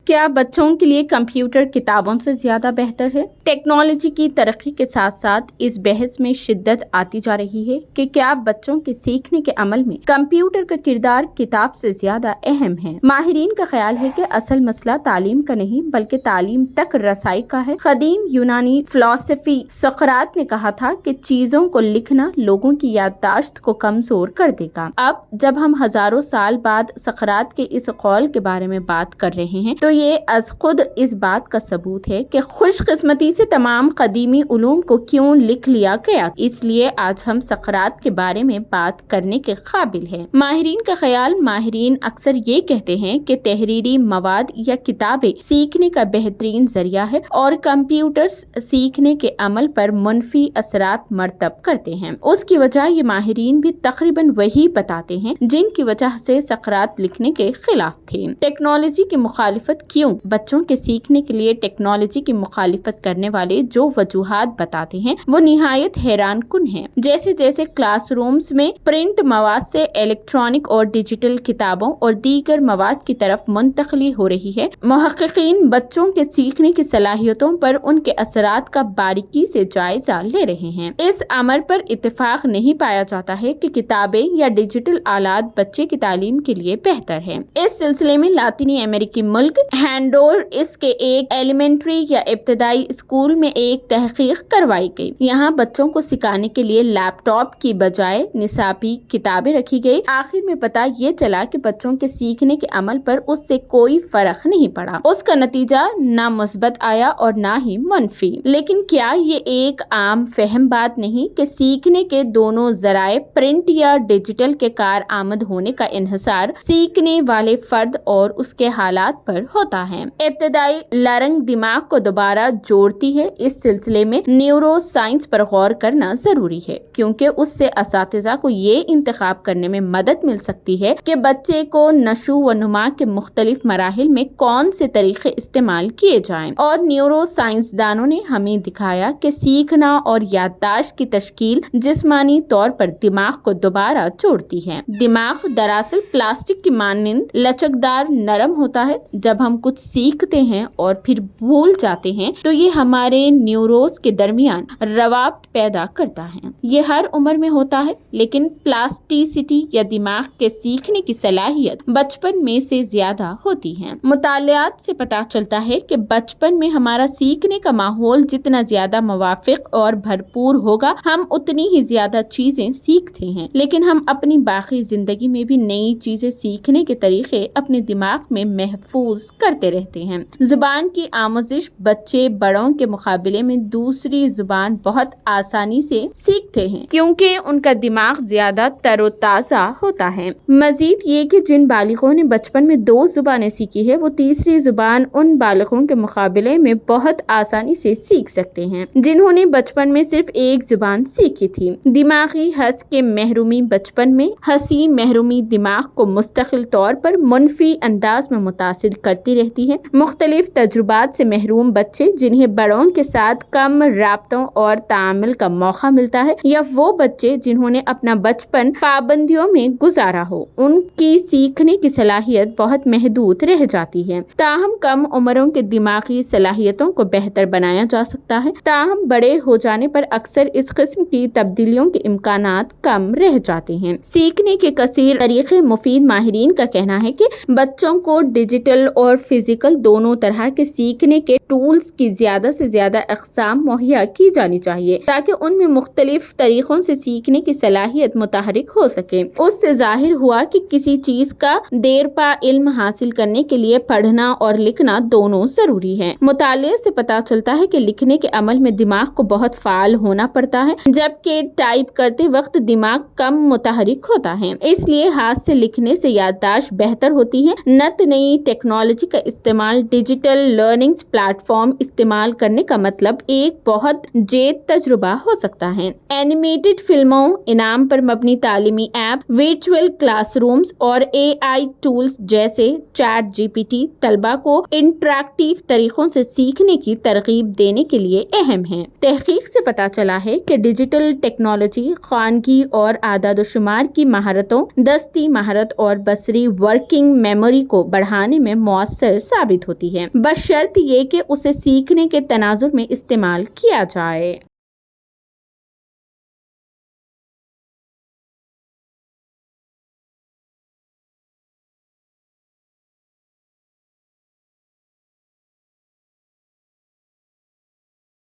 کیا بچوں کے لیے کمپیوٹر کتابوں سے زیادہ بہتر ہے؟ ٹیکنالوجی کی ترقی کے ساتھ ساتھ اس بحث میں شدت آتی جا رہی ہے کہ کیا بچوں کے سیکھنے کے عمل میں کمپیوٹر کا کردار کتاب سے زیادہ اہم ہے۔ ماہرین کا خیال ہے کہ اصل مسئلہ تعلیم کا نہیں بلکہ تعلیم تک رسائی کا ہے۔ قدیم یونانی فلسفی سقراط نے کہا تھا کہ چیزوں کو لکھنا لوگوں کی یادداشت کو کمزور کر دے گا۔ اب جب ہم ہزاروں سال بعد سقراط کے اس قول کے بارے میں بات کر رہے ہیں تو یہ از خود اس بات کا ثبوت ہے کہ خوش قسمتی سے تمام قدیمی علوم کو کیوں لکھ لیا گیا۔ اس لیے آج ہم سقراط کے بارے میں بات کرنے کے قابل ہیں۔ ماہرین اکثر یہ کہتے ہیں کہ تحریری مواد یا کتابیں سیکھنے کا بہترین ذریعہ ہے اور کمپیوٹرز سیکھنے کے عمل پر منفی اثرات مرتب کرتے ہیں۔ اس کی وجہ یہ ماہرین بھی تقریباً وہی بتاتے ہیں جن کی وجہ سے سقراط لکھنے کے خلاف تھے۔ ٹیکنالوجی کی مخالفت کیوں؟ بچوں کے سیکھنے کے لیے ٹیکنالوجی کی مخالفت کرنے والے جو وجوہات بتاتے ہیں وہ نہایت حیران کن ہیں۔ جیسے کلاس رومز میں پرنٹ مواد سے الیکٹرانک اور ڈیجیٹل کتابوں اور دیگر مواد کی طرف منتقلی ہو رہی ہے، محققین بچوں کے سیکھنے کی صلاحیتوں پر ان کے اثرات کا باریکی سے جائزہ لے رہے ہیں۔ اس امر پر اتفاق نہیں پایا جاتا ہے کہ کتابیں یا ڈیجیٹل آلات بچے کی تعلیم کے لیے بہتر ہے۔ اس سلسلے میں لاطینی امریکی ملک ہنڈورس کے ایک ایلیمنٹری یا ابتدائی اسکول میں ایک تحقیق کروائی گئی۔ یہاں بچوں کو سکھانے کے لیے لیپ ٹاپ کی بجائے نصابی کتابیں رکھی گئی۔ آخر میں پتہ یہ چلا کہ بچوں کے سیکھنے کے عمل پر اس سے کوئی فرق نہیں پڑا۔ اس کا نتیجہ نہ مثبت آیا اور نہ ہی منفی۔ لیکن کیا یہ ایک عام فہم بات نہیں کہ سیکھنے کے دونوں ذرائع پرنٹ یا ڈیجیٹل کے کارآمد ہونے کا انحصار سیکھنے والے فرد اور اس کے حالات پر ہوتا ہے۔ ابتدائی لرننگ دماغ کو دوبارہ جوڑتی ہے۔ اس سلسلے میں نیورو سائنس پر غور کرنا ضروری ہے کیونکہ اس سے اساتذہ کو یہ انتخاب کرنے میں مدد مل سکتی ہے کہ بچے کو نشو و نما کے مختلف مراحل میں کون سے طریقے استعمال کیے جائیں، اور نیورو سائنسدانوں نے ہمیں دکھایا کہ سیکھنا اور یادداشت کی تشکیل جسمانی طور پر دماغ کو دوبارہ جوڑتی ہے۔ دماغ دراصل پلاسٹک کی مانند لچکدار نرم ہوتا ہے۔ جب ہم کچھ سیکھتے ہیں اور پھر بھول جاتے ہیں تو یہ ہمارے نیورونز کے درمیان روابط پیدا کرتا ہے۔ یہ ہر عمر میں ہوتا ہے، لیکن پلاسٹیسٹی یا دماغ کے سیکھنے کی صلاحیت بچپن میں سے زیادہ ہوتی ہے۔ مطالعات سے پتہ چلتا ہے کہ بچپن میں ہمارا سیکھنے کا ماحول جتنا زیادہ موافق اور بھرپور ہوگا، ہم اتنی ہی زیادہ چیزیں سیکھتے ہیں۔ لیکن ہم اپنی باقی زندگی میں بھی نئی چیزیں سیکھنے کے طریقے اپنے دماغ میں محفوظ کرتے رہتے ہیں۔ زبان کی آموزش بچے بڑوں کے مقابلے میں دوسری زبان بہت آسانی سے سیکھتے ہیں کیونکہ ان کا دماغ زیادہ تر و تازہ ہوتا ہے۔ مزید یہ کہ جن بالغوں نے بچپن میں 2 زبانیں سیکھی ہے وہ تیسری زبان ان بالغوں کے مقابلے میں بہت آسانی سے سیکھ سکتے ہیں جنہوں نے بچپن میں صرف ایک زبان سیکھی تھی۔ دماغی حس کے محرومی بچپن میں حسی محرومی دماغ کو مستقل طور پر منفی انداز میں متاثر کرتی رہتی ہے۔ مختلف تجربات سے محروم بچے جنہیں بڑوں کے ساتھ کم رابطوں اور تعامل کا موقع ملتا ہے، یا وہ بچے جنہوں نے اپنا بچپن پابندیوں میں گزارا ہو، ان کی سیکھنے کی صلاحیت بہت محدود رہ جاتی ہے۔ تاہم کم عمروں کے دماغی صلاحیتوں کو بہتر بنایا جا سکتا ہے۔ تاہم بڑے ہو جانے پر اکثر اس قسم کی تبدیلیوں کے امکانات کم رہ جاتے ہیں۔ سیکھنے کے کثیر طریقے مفید ماہرین کا کہنا ہے کہ بچوں کو ڈیجیٹل اور فزیکل دونوں طرح کے سیکھنے کے ٹولز کی زیادہ سے زیادہ اقسام مہیا کی جانی چاہیے تاکہ ان میں مختلف طریقوں سے سیکھنے کی صلاحیت متحرک ہو سکے۔ اس سے ظاہر ہوا کہ کسی چیز کا دیر پا علم حاصل کرنے کے لیے پڑھنا اور لکھنا دونوں ضروری ہے۔ مطالعے سے پتہ چلتا ہے کہ لکھنے کے عمل میں دماغ کو بہت فعال ہونا پڑتا ہے جبکہ ٹائپ کرتے وقت دماغ کم متحرک ہوتا ہے۔ اس لیے ہاتھ سے لکھنے سے یادداشت بہتر ہوتی ہے۔ نت نئی ٹیکنالوجی کا استعمال، ڈیجیٹل لرننگ پلیٹ فارم استعمال کرنے کا مطلب ایک بہت جید تجربہ ہو سکتا ہے۔ اینیمیٹڈ فلموں، انعام پر مبنی تعلیمی ایپ، ورچوئل کلاس رومز اور AI ٹولز جیسے چیٹ GPT طلبہ کو انٹریکٹیو طریقوں سے سیکھنے کی ترغیب دینے کے لیے اہم ہیں۔ تحقیق سے پتہ چلا ہے کہ ڈیجیٹل ٹیکنالوجی خوانگی اور اعداد و شمار کی مہارتوں، دستی مہارت اور بصری ورکنگ میموری کو بڑھانے میں مؤثر مؤثر ثابت ہوتی ہے، بشرط یہ کہ اسے سیکھنے کے تناظر میں استعمال کیا جائے۔